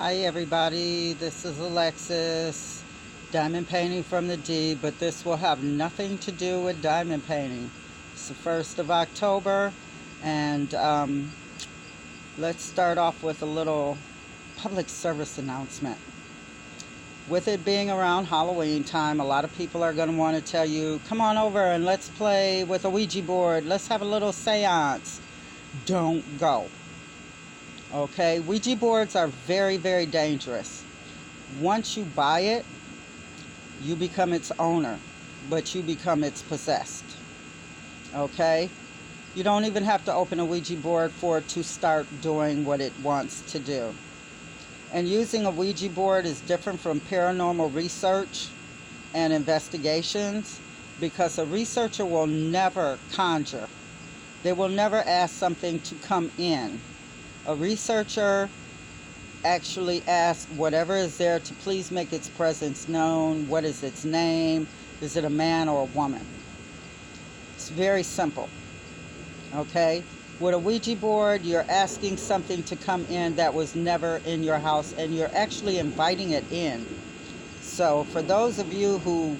Hi everybody, this is Alexis, diamond painting from the D, but this will have nothing to do with diamond painting. It's the 1st of October, and let's start off with a little public service announcement. With it being around Halloween time, a lot of people are going to want to tell you, come on over and let's play with a Ouija board, let's have a little seance. Don't go. Okay, Ouija boards are very, very dangerous. Once you buy it, you become its owner, but you become its possessed. Okay? You don't even have to open a Ouija board for it to start doing what it wants to do. And using a Ouija board is different from paranormal research and investigations because a researcher will never conjure. They will never ask something to come in. A researcher actually asks whatever is there to please make its presence known. What is its name? Is it a man or a woman? It's very simple. Okay? With a Ouija board, you're asking something to come in that was never in your house, and you're actually inviting it in. So for those of you who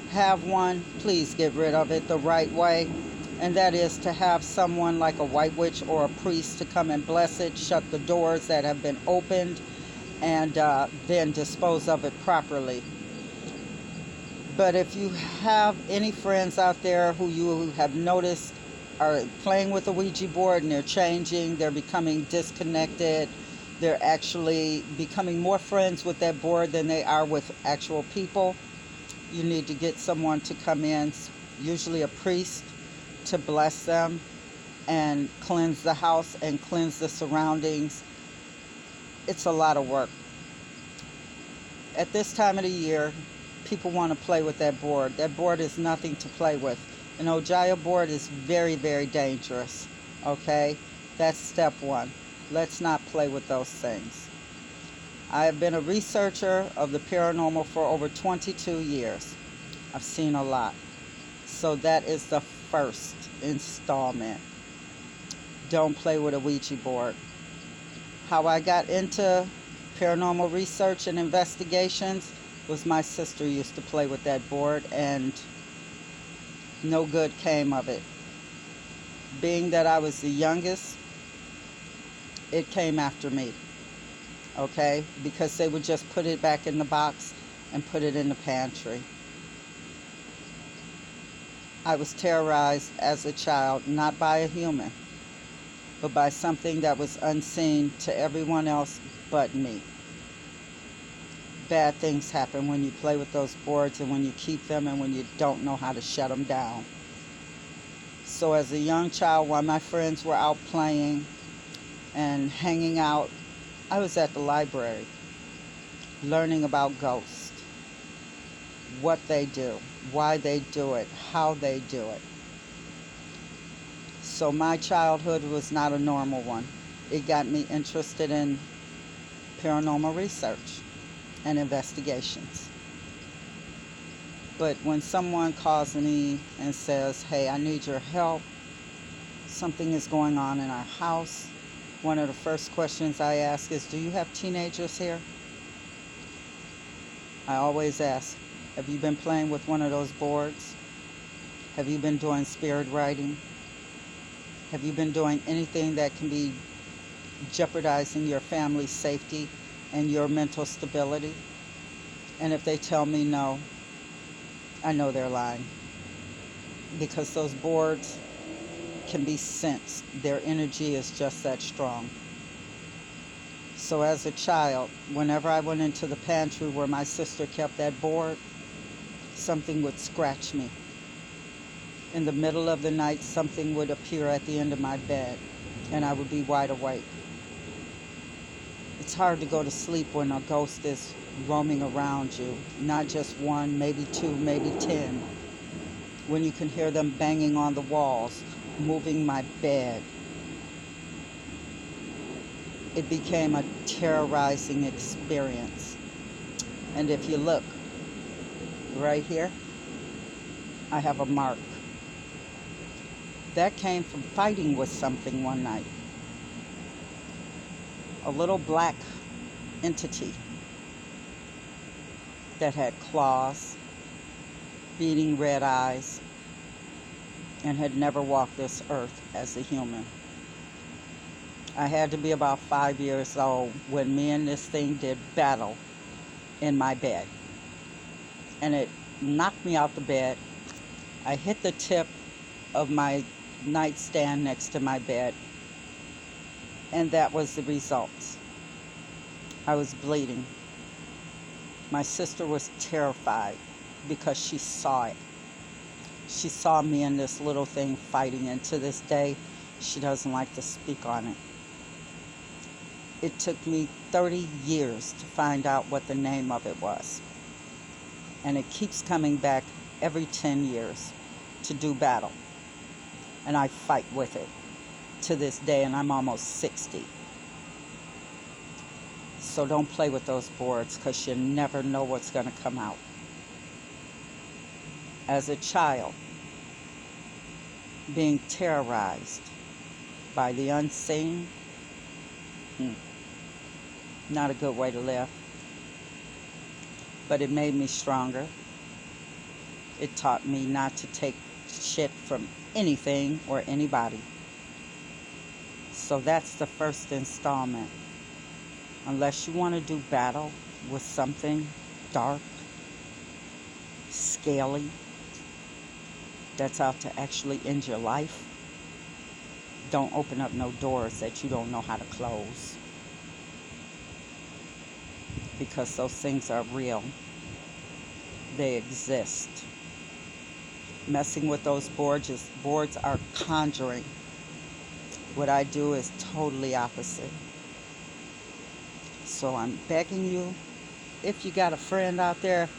have one, please get rid of it the right way. And that is to have someone like a white witch or a priest to come and bless it, shut the doors that have been opened, and then dispose of it properly. But if you have any friends out there who you have noticed are playing with a Ouija board and they're changing, they're becoming disconnected, they're actually becoming more friends with that board than they are with actual people, you need to get someone to come in, usually a priest, to bless them and cleanse the house and cleanse the surroundings. It's a lot of work. At this time of the year, people want to play with that board. That board is nothing to play with. An Ouija board is very, very dangerous. Okay? That's step one. Let's not play with those things. I have been a researcher of the paranormal for over 22 years. I've seen a lot. So that is the first installment. Don't play with a Ouija board. How I got into paranormal research and investigations was my sister used to play with that board and no good came of it. Being that I was the youngest, it came after me. Okay? Because they would just put it back in the box and put it in the pantry. I was terrorized as a child, not by a human, but by something that was unseen to everyone else but me. Bad things happen when you play with those boards and when you keep them and when you don't know how to shut them down. So as a young child, while my friends were out playing and hanging out, I was at the library learning about ghosts, what they do, why they do it, how they do it. So my childhood was not a normal one. It got me interested in paranormal research and investigations. But when someone calls me and says, hey, I need your help, something is going on in our house, one of the first questions I ask is, do you have teenagers here? I always ask, have you been playing with one of those boards? Have you been doing spirit writing? Have you been doing anything that can be jeopardizing your family's safety and your mental stability? And if they tell me no, I know they're lying. Because those boards can be sensed. Their energy is just that strong. So as a child, whenever I went into the pantry where my sister kept that board, something would scratch me. In the middle of the night, something would appear at the end of my bed, and I would be wide awake. It's hard to go to sleep when a ghost is roaming around you. Not just one, maybe two, maybe 10. When you can hear them banging on the walls, moving my bed. It became a terrorizing experience. And if you look, right here, I have a mark. That came from fighting with something one night. A little black entity that had claws, beating red eyes, and had never walked this earth as a human. I had to be about 5 years old when me and this thing did battle in my bed. And it knocked me out the bed. I hit the tip of my nightstand next to my bed, and that was the results. I was bleeding. My sister was terrified because she saw it. She saw me and this little thing fighting, and to this day, she doesn't like to speak on it. It took me 30 years to find out what the name of it was. And it keeps coming back every 10 years to do battle. And I fight with it to this day, and I'm almost 60. So don't play with those boards, because you never know what's going to come out. As a child, being terrorized by the unseen, not a good way to live. But it made me stronger. It taught me not to take shit from anything or anybody. So that's the first installment. Unless you want to do battle with something dark, scaly, that's out to actually end your life, don't open up no doors that you don't know how to close. Because those things are real. They exist. Messing with those boards are conjuring. What I do is totally opposite. So I'm begging you, if you got a friend out there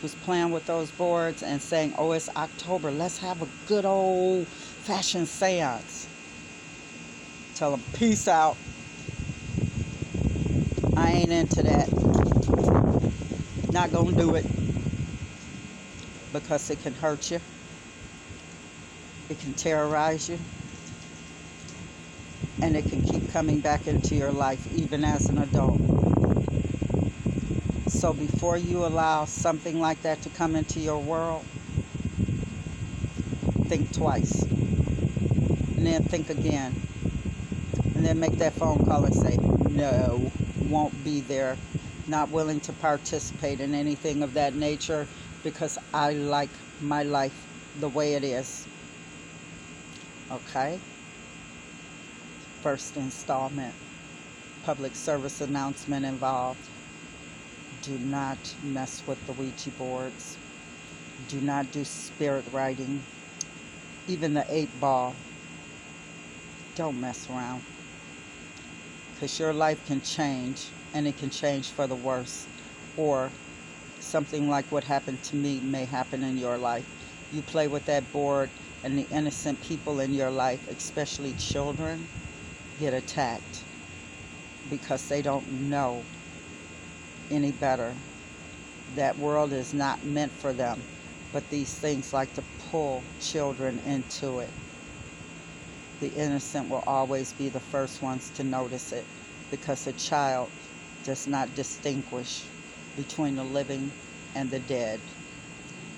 who's playing with those boards and saying, oh, it's October, let's have a good old-fashioned seance. Tell them, peace out. I ain't into that. Not gonna do it. Because it can hurt you. It can terrorize you. And it can keep coming back into your life even as an adult. So before you allow something like that to come into your world, think twice. And then think again. And then make that phone call and say, no, won't be there. Not willing to participate in anything of that nature, because I like my life the way it is. Okay? First installment. Public service announcement involved. Do not mess with the Ouija boards. Do not do spirit writing. Even the 8-ball. Don't mess around. Because your life can change, and it can change for the worse. Or something like what happened to me may happen in your life. You play with that board, and the innocent people in your life, especially children, get attacked because they don't know any better. That world is not meant for them, but these things like to pull children into it. The innocent will always be the first ones to notice it, because a child does not distinguish between the living and the dead.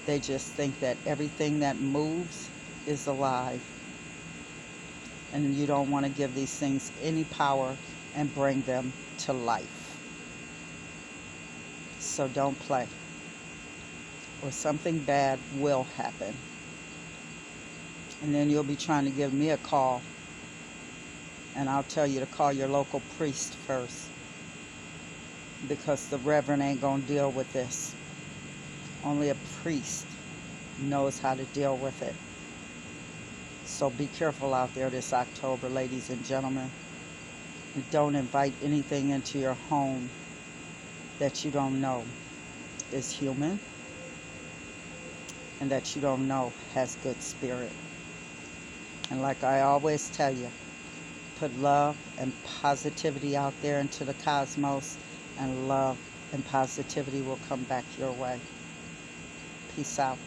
They just think that everything that moves is alive. And you don't want to give these things any power and bring them to life. So don't play, or something bad will happen. And then you'll be trying to give me a call, and I'll tell you to call your local priest first, because the reverend ain't going to deal with this. Only a priest knows how to deal with it. So be careful out there this October, ladies and gentlemen. And don't invite anything into your home that you don't know is human, and that you don't know has good spirit. And like I always tell you, put love and positivity out there into the cosmos, and love and positivity will come back your way. Peace out.